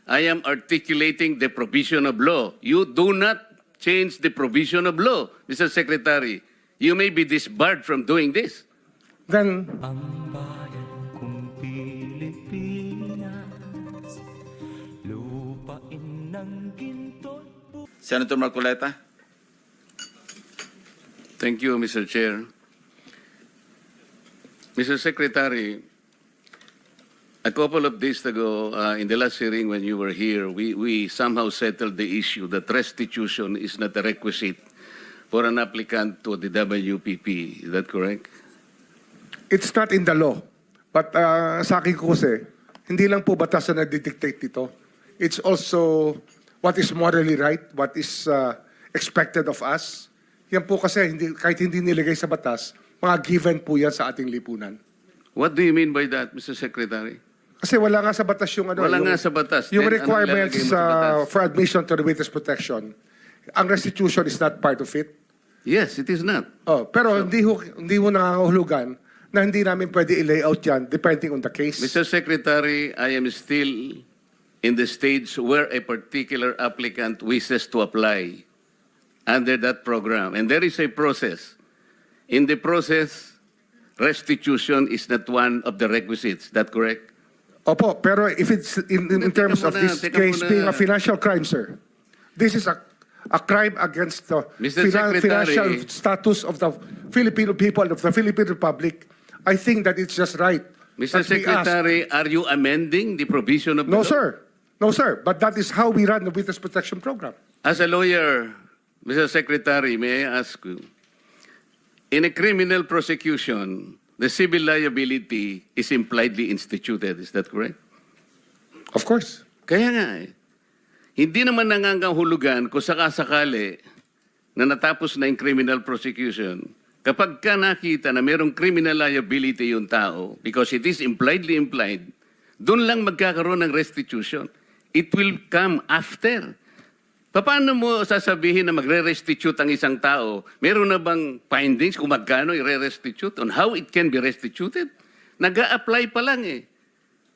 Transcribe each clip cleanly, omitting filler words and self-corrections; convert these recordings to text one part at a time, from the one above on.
I am articulating the provision of law. You do not change the provision of law, Mr. Secretary. You may be disbarred from doing this. Then, Ang bayan kong Pilipinas, lupain ng ginto. Senator Marcoleta. Thank you, Mr. Chair. Mr. Secretary, a couple of days ago, in the last hearing when you were here, we somehow settled the issue that restitution is not a requisite for an applicant to the WPP. Is that correct? it's not in the law. But sa akin ko kasi, hindi lang po batas na nagdidictate dito. It's also what is morally right, what is expected of us. Yan po kasi, kahit hindi nilagay sa batas, mga given po yan sa ating lipunan. What do you mean by that, Mr. Secretary? Kasi wala nga sa batas yung ano. Wala yung, nga sa batas. Yung Then, anong requirements ilalagay mo sa batas? for admission to the witness protection. Ang restitution is not part of it. Yes, it is not. Oh, pero hindi ho nangangahulugan na hindi namin pwede i-layout yan depending on the case. Mr. Secretary, I am still in the stage where a particular applicant wishes to apply under that program. And there is a process. In the process, restitution is not one of the requisites. Is that correct? Opo, pero if it's in terms of this case being a financial crime, sir, this is a crime against the Mr. Secretary, financial status of the Filipino people, of the Philippine Republic. I think that it's just right. Mr. that we ask. Secretary, are you amending the provision of the No, law? sir. No, sir. But that is how we run the witness protection program. As a lawyer, Mr. Secretary, may I ask you, in a criminal prosecution, the civil liability is impliedly instituted. Is that correct? Of course. Kaya nga eh. Hindi naman nangangahulugan kung sakasakali na natapos na yung criminal prosecution. Kapag ka nakita na mayroong criminal liability yung tao, because it is impliedly implied, doon lang magkakaroon ng restitution. It will come after. Paano mo sasabihin na magre-restitute ang isang tao? Meron na bang findings kung magkano i-restitute on how it can be restituted? Nag-a-apply pa lang eh.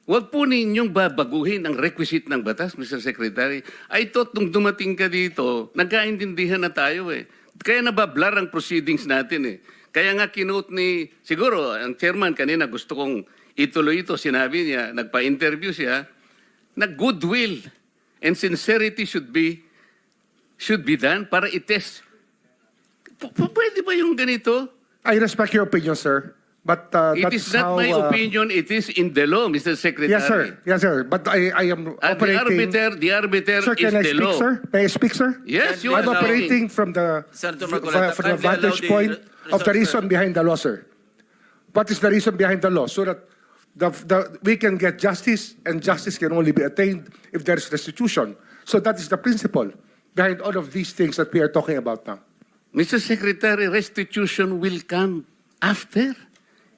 Huwag po ninyong babaguhin ang requisite ng batas, Mr. Secretary. I thought nung dumating ka dito, nagkaintindihan na tayo eh. Kaya nabablar ang proceedings natin eh. Kaya nga kinote ni, siguro, ang chairman kanina gusto kong ituloy ito. Sinabi niya, nagpa-interview siya, na goodwill and sincerity should be done para itest. Pwede ba yung ganito? I respect your opinion, sir. But It that is is not how, my opinion, it is in the law, Mr. Secretary. Yes, sir. Yes, sir. But I am operating. The arbiter Sir, is can I the speak, law. sir? May I speak, sir? Yes, you I'm are operating from the Senator from Marcoleta, the kindly vantage allow the point of the resource reason behind the law, sir. What is the reason behind the law? So that we can get justice, and justice can only be attained if there is restitution. So that is the principle behind all of these things that we are talking about now. Mr. Secretary, restitution will come after.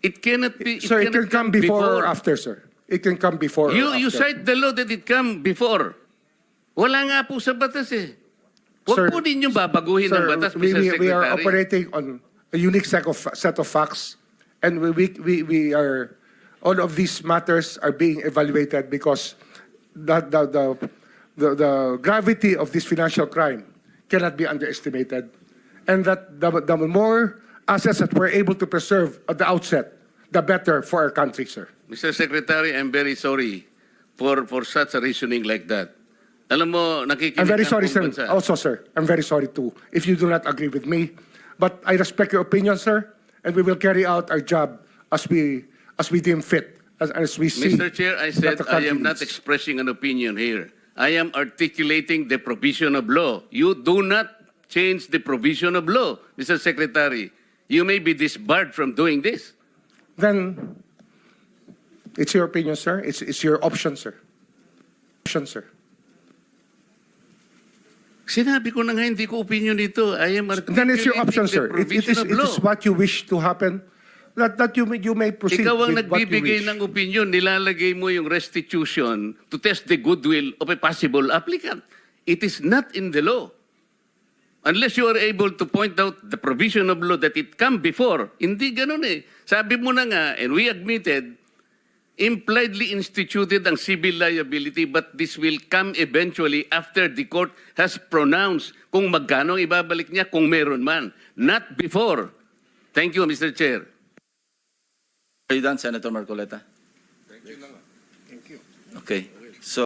It cannot be. So it can cannot come before or after, sir. It can come before or You after. cite the law that it come before. Wala nga po sa batas eh. Sir, Huwag po ninyong babaguhin ang batas, Mr. Secretary. we are operating on a unique set of facts, and we are, all of these matters are being evaluated because the gravity of this financial crime cannot be underestimated, and that the more assets that we're able to preserve at the outset, the better for our country, sir. Mr. Secretary, I'm very sorry for such a reasoning like that. Alam mo, nakikinig I'm very ang sorry, buong sir. bansa. Also, sir, I'm very sorry too if you do not agree with me. But I respect your opinion, sir, and we will carry out our job as we deem fit, as we see. Mr. Chair, I said that the I country am not needs. expressing an opinion here. I am articulating the provision of law. You do not change the provision of law, Mr. Secretary. You may be disbarred from doing this. Then it's your opinion, sir. It's your option, sir. Option, sir. Sinabi ko na nga hindi ko opinion dito. I am Then it's your option, articulating sir. the provision of It law. is what you wish to happen. That you may proceed Ikaw ang with what you nagbibigay wish. ng opinion, nilalagay mo yung restitution to test the goodwill of a possible applicant. It is not in the law. Unless you are able to point out the provision of law that it come before. Hindi ganun eh. Sabi mo na nga, and we admitted, impliedly instituted ang civil liability, but this will come eventually after the court has pronounced kung magkano ang ibabalik niya kung meron man, not before. Thank you, Mr. Chair. Are you done, Senator Marcoleta? Thank you. Okay. So